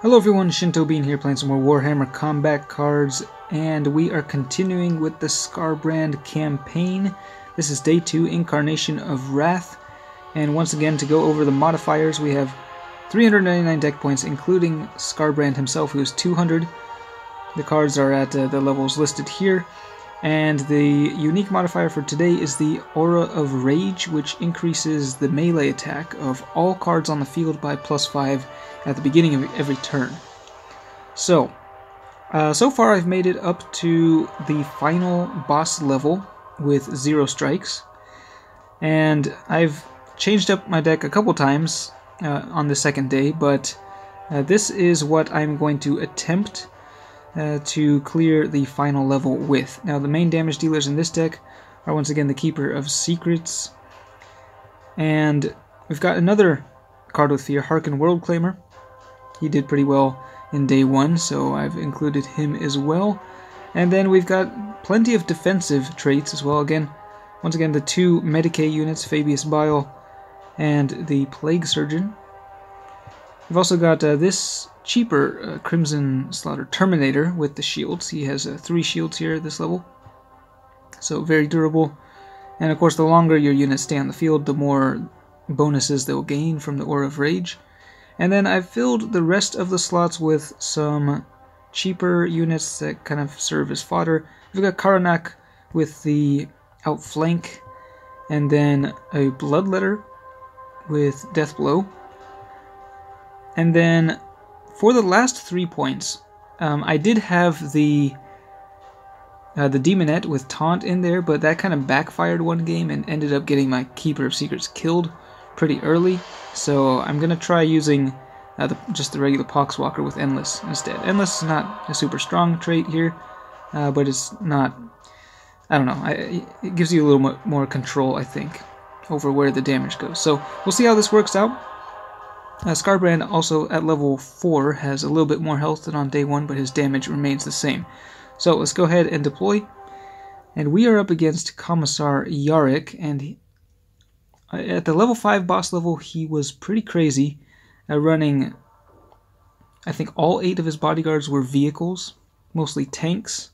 Hello everyone, Shinto Bean here playing some more Warhammer combat cards, and we are continuing with the Skarbrand campaign. This is day 2, Incarnation of Wrath, and once again to go over the modifiers, we have 399 deck points including Skarbrand himself, who is 200. The cards are at the levels listed here, and the unique modifier for today is the Aura of Rage, which increases the melee attack of all cards on the field by +5 at the beginning of every turn. So far I've made it up to the final boss level with 0 strikes, and I've changed up my deck a couple times on the second day, but this is what I'm going to attempt to clear the final level with. Now the main damage dealers in this deck are once again the Keeper of Secrets, and we've got another card with fear, Harken Worldclaimer. He did pretty well in day 1, so I've included him as well. And then we've got plenty of defensive traits as well. Once again, the 2 Medicae units, Fabius Bile and the Plague Surgeon. We've also got this cheaper Crimson Slaughter Terminator with the shields. He has 3 shields here at this level, so very durable. And of course, the longer your units stay on the field, the more bonuses they'll gain from the Aura of Rage. And then I've filled the rest of the slots with some cheaper units that kind of serve as fodder. We've got Karanak with the Outflank, and then a Bloodletter with Deathblow. And then for the last 3 points, I did have the Demonette with Taunt in there, but that kind of backfired one game and ended up getting my Keeper of Secrets killed pretty early. So I'm going to try using just the regular Poxwalker with Endless instead. Endless is not a super strong trait here, but it's not, I don't know, it gives you a little more control, I think, over where the damage goes. So we'll see how this works out. Skarbrand also at level 4 has a little bit more health than on day 1, but his damage remains the same. So let's go ahead and deploy. And we are up against Commissar Yarrick, and at the level 5 boss level he was pretty crazy, running, I think all 8 of his bodyguards were vehicles, mostly tanks,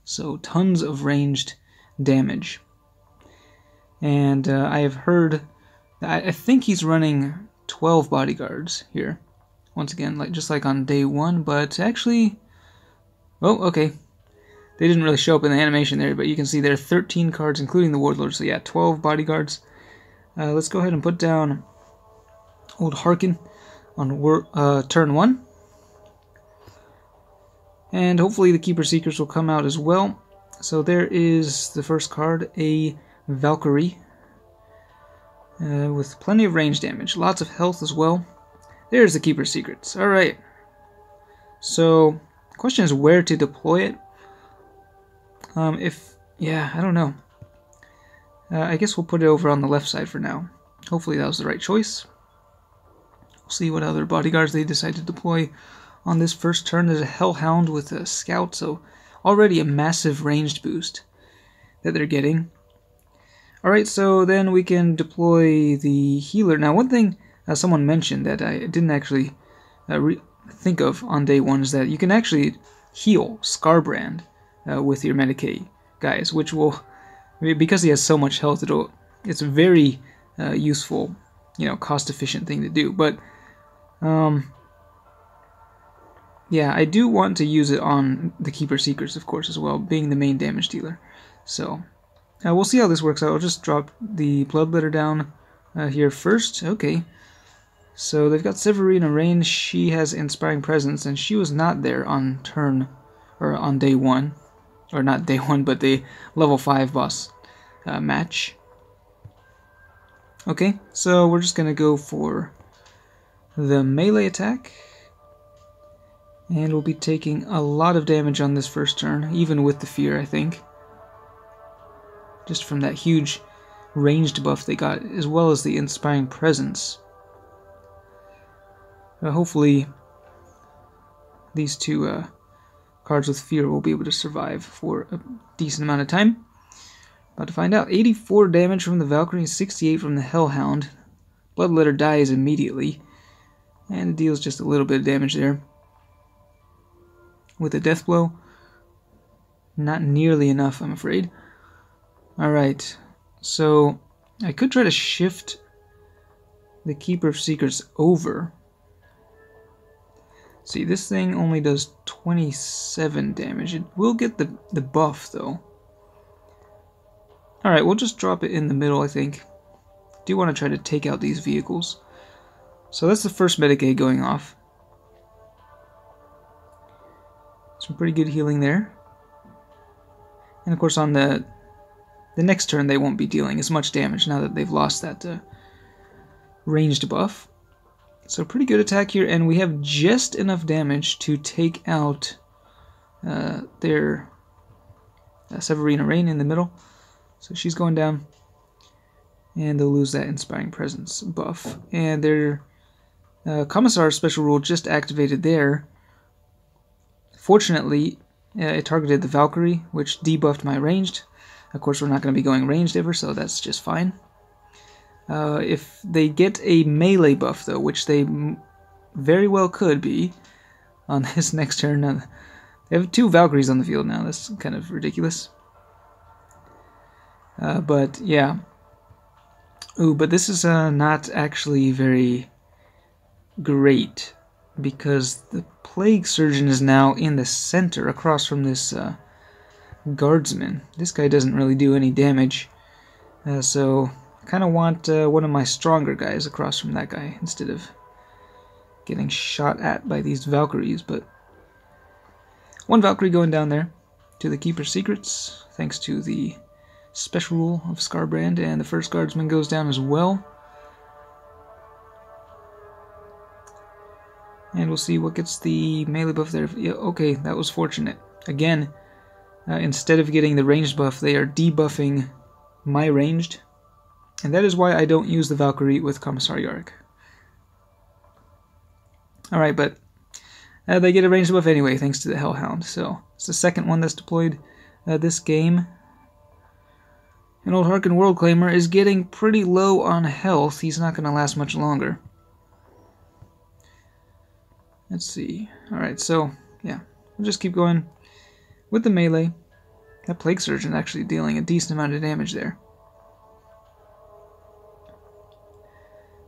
so tons of ranged damage. And I have heard, I think he's running 12 bodyguards here, once again, just like on day 1, but actually, oh, okay, they didn't really show up in the animation there, but you can see there are 13 cards, including the Warlord, so yeah, 12 bodyguards. Let's go ahead and put down old Harken on turn 1, and hopefully the Keeper Seekers will come out as well. So there is the first card, a Valkyrie, with plenty of range damage, lots of health as well. There's the Keeper Secrets. Alright, so the question is where to deploy it. I don't know. I guess we'll put it over on the left side for now. Hopefully that was the right choice. We'll see what other bodyguards they decide to deploy on this first turn. There's a Hellhound with a Scout, so already a massive ranged boost that they're getting. Alright, so then we can deploy the healer. Now one thing someone mentioned that I didn't actually think of on day 1 is that you can actually heal Skarbrand with your Medicae guys, which will, because he has so much health, it's a very useful, cost-efficient thing to do. But yeah, I do want to use it on the Keeper Seekers, of course, as well, being the main damage dealer. So we'll see how this works out. I'll just drop the Bloodletter down here first. Okay, so they've got Severina Rain. She has Inspiring Presence, and she was not there on on day 1, or not day 1, but the level 5 boss match. Okay, so we're just gonna go for the melee attack, and we'll be taking a lot of damage on this first turn, even with the fear, I think, just from that huge ranged buff they got, as well as the Inspiring Presence. Hopefully these 2 cards with fear will be able to survive for a decent amount of time. About to find out. 84 damage from the Valkyrie, 68 from the Hellhound. Bloodletter dies immediately, and it deals just a little bit of damage there. with a death blow. Not nearly enough, I'm afraid. Alright, so I could try to shift the Keeper of Secrets over. See, this thing only does 27 damage. It will get the buff, though. Alright, we'll just drop it in the middle, I think. Do want to try to take out these vehicles. So that's the first Medicaid going off. Some pretty good healing there. And of course on the next turn they won't be dealing as much damage now that they've lost that ranged buff. So pretty good attack here, and we have just enough damage to take out their Severina Rain in the middle. So she's going down, and they'll lose that Inspiring Presence buff. And their Commissar special rule just activated there. Fortunately, it targeted the Valkyrie, which debuffed my ranged. Of course, we're not going to be going ranged ever, so that's just fine. If they get a melee buff, though, which they very well could be on this next turn. They have 2 Valkyries on the field now. That's kind of ridiculous. But, yeah. Ooh, but this is not actually very great, because the Plague Surgeon is now in the center across from this Guardsman. This guy doesn't really do any damage, so I kind of want one of my stronger guys across from that guy instead of getting shot at by these Valkyries. But one Valkyrie going down there to the Keeper's Secrets, thanks to the special rule of Skarbrand, and the first Guardsman goes down as well. And we'll see what gets the melee buff there. Yeah, okay, that was fortunate. Again, instead of getting the ranged buff, they are debuffing my ranged. And that is why I don't use the Valkyrie with Commissar Yarrick. Alright, but they get a ranged buff anyway, thanks to the Hellhound. So, it's the second one that's deployed this game. And old Harkin Worldclaimer is getting pretty low on health. He's not going to last much longer. Let's see. Alright, so, yeah. We'll just keep going with the melee. That Plague Surgeon actually dealing a decent amount of damage there.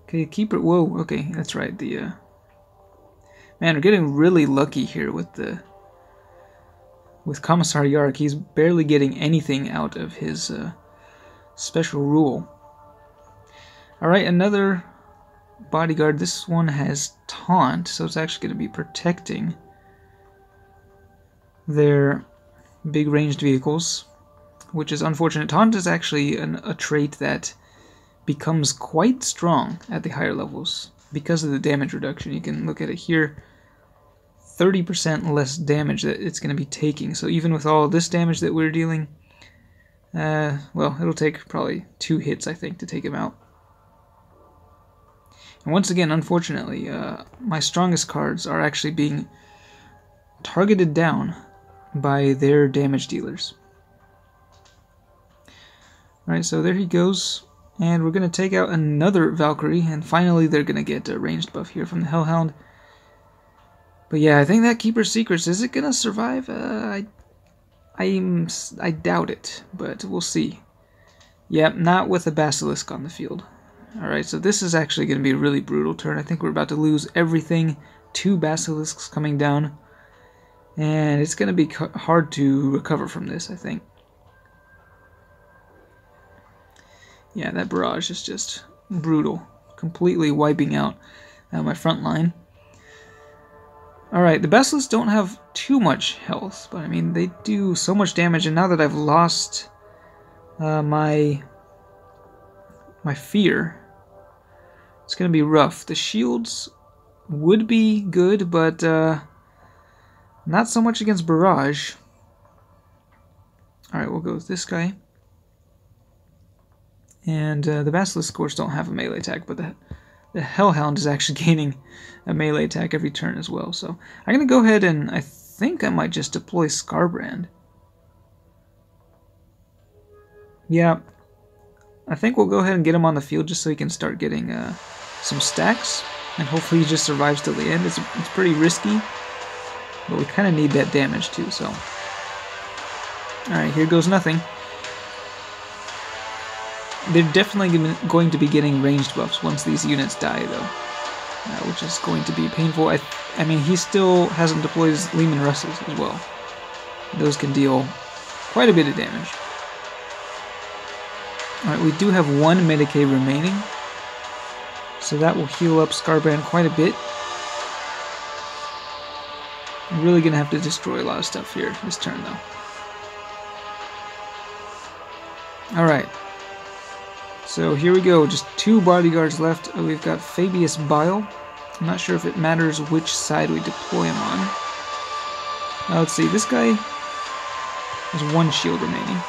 Okay, Keeper... Whoa, okay, that's right. The, man, we're getting really lucky here with the... With Commissar Yarrick. He's barely getting anything out of his special rule. Alright, another bodyguard. This one has taunt, so it's actually going to be protecting their big ranged vehicles, which is unfortunate. Taunt is actually a trait that becomes quite strong at the higher levels because of the damage reduction. You can look at it here, 30% less damage that it's going to be taking. So even with all this damage that we're dealing, well, it'll take probably 2 hits, I think, to take him out. And once again, unfortunately, my strongest cards are actually being targeted down by their damage dealers. Alright, so there he goes. And we're going to take out another Valkyrie, and finally they're going to get a ranged buff here from the Hellhound. But yeah, I think that Keeper's Secrets, is it going to survive? I doubt it, but we'll see. Yep, not with a Basilisk on the field. Alright, so this is actually going to be a really brutal turn. I think we're about to lose everything. 2 Basilisks coming down. And it's going to be hard to recover from this, I think. Yeah, that barrage is just brutal. Completely wiping out my front line. Alright, the Basilisks don't have too much health, but I mean, they do so much damage, and now that I've lost my fear, it's going to be rough. The shields would be good, but not so much against barrage. Alright, we'll go with this guy. And the Basilisk, of course, don't have a melee attack, but the Hellhound is actually gaining a melee attack every turn as well. So I'm going to go ahead and I think I might just deploy Skarbrand. Yeah, I think we'll go ahead and get him on the field just so he can start getting some stacks. And hopefully he just survives till the end. It's pretty risky. but we kind of need that damage too, so. Alright, here goes nothing. They're definitely going to be getting ranged buffs once these units die, though, which is going to be painful. I mean, he still hasn't deployed his Leman Russes as well. Those can deal quite a bit of damage. Alright, we do have one Medicae remaining, so that will heal up Skarbrand quite a bit. I'm really going to have to destroy a lot of stuff here this turn, though. Alright. So here we go, just 2 bodyguards left. Oh, we've got Fabius Bile. I'm not sure if it matters which side we deploy him on. Let's see, this guy has 1 shield remaining.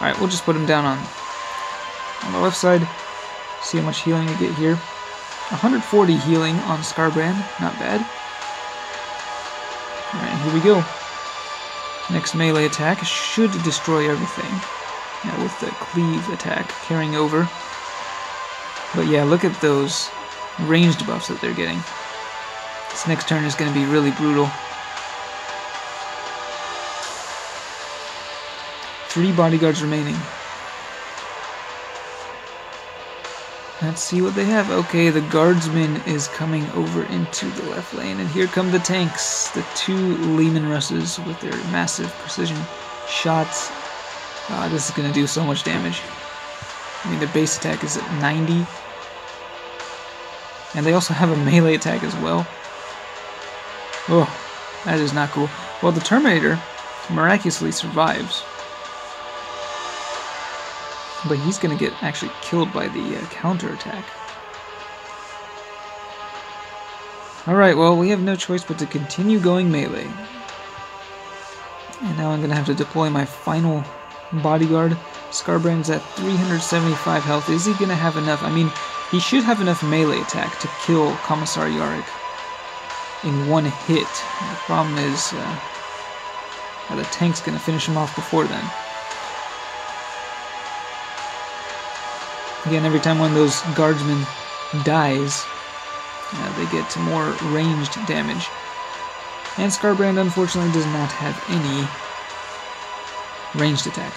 Alright, we'll just put him down on the left side. See how much healing we get here. 140 healing on Skarbrand, not bad. Alright, here we go. Next melee attack should destroy everything. Yeah, with the cleave attack carrying over. But yeah, look at those ranged buffs that they're getting. This next turn is going to be really brutal. 3 bodyguards remaining. Let's see what they have. Okay, the guardsman is coming over into the left lane, and here come the tanks. The 2 Leman Russes with their massive precision shots. This is going to do so much damage. I mean, their base attack is at 90. And they also have a melee attack as well. Oh, that is not cool. Well, the Terminator miraculously survives. But he's going to get actually killed by the counterattack. Alright, well, we have no choice but to continue going melee. And now I'm going to have to deploy my final bodyguard. Skarbrand's at 375 health. Is he going to have enough? I mean, he should have enough melee attack to kill Commissar Yarrick in 1 hit. And the problem is the tank's going to finish him off before then. Again, every time one of those guardsmen dies, they get more ranged damage. And Skarbrand, unfortunately, does not have any ranged attack.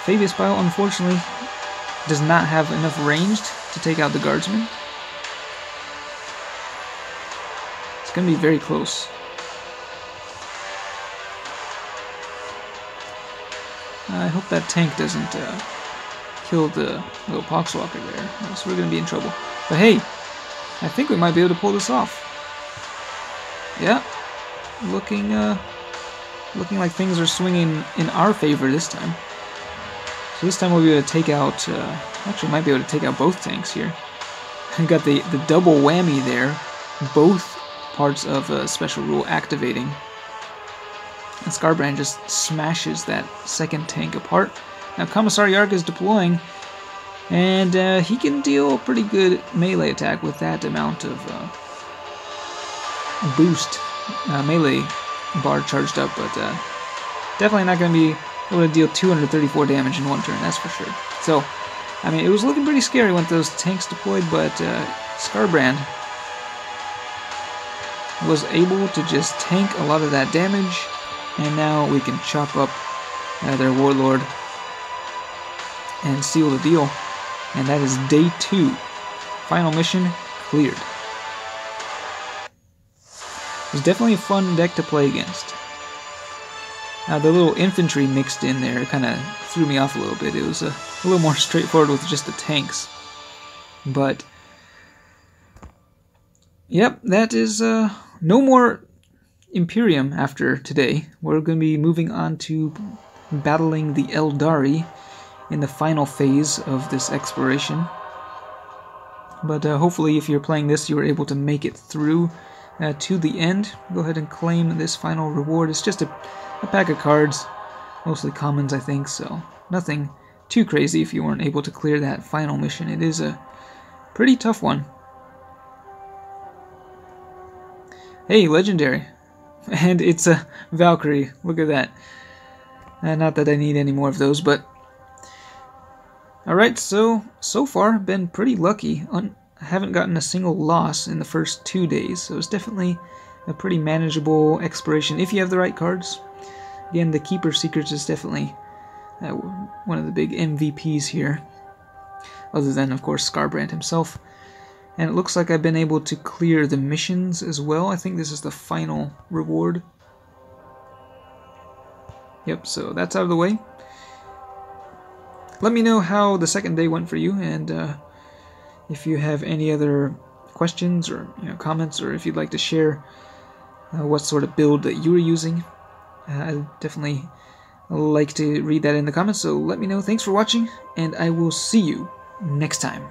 Fabius Bile, unfortunately, does not have enough ranged to take out the guardsman. It's going to be very close. I hope that tank doesn't kill the little poxwalker there, else we're going to be in trouble. But hey, I think we might be able to pull this off. Yeah, looking like things are swinging in our favor this time. So this time we'll be able to take out, actually might be able to take out both tanks here. We've got the double whammy there, both parts of a special rule activating. And Skarbrand just smashes that second tank apart. Now Commissar Yarrick is deploying, and he can deal a pretty good melee attack with that amount of boost melee bar charged up, but definitely not going to be able to deal 234 damage in 1 turn, that's for sure. So, I mean, it was looking pretty scary when those tanks deployed, but Skarbrand was able to just tank a lot of that damage, and now we can chop up their warlord and seal the deal. And that is day 2. Final mission cleared. It was definitely a fun deck to play against. The little infantry mixed in there kind of threw me off a little bit. It was a little more straightforward with just the tanks. But, yep, that is no more Imperium after today. We're going to be moving on to battling the Eldari in the final phase of this exploration. But hopefully if you're playing this, you were able to make it through to the end. Go ahead and claim this final reward. It's just a pack of cards, mostly commons I think, so nothing too crazy if you weren't able to clear that final mission. It is a pretty tough one. Hey, legendary. And it's a Valkyrie. Look at that. Not that I need any more of those, but alright, so far been pretty lucky. I haven't gotten a single loss in the first 2 days, so it's definitely a pretty manageable exploration if you have the right cards. Again, the Keeper Secrets is definitely one of the big MVPs here, other than, of course, Skarbrand himself. And it looks like I've been able to clear the missions as well. I think this is the final reward. Yep, so that's out of the way. Let me know how the second day went for you, and if you have any other questions or comments, or if you'd like to share what sort of build that you were using. I'd definitely like to read that in the comments, so let me know. Thanks for watching, and I will see you next time.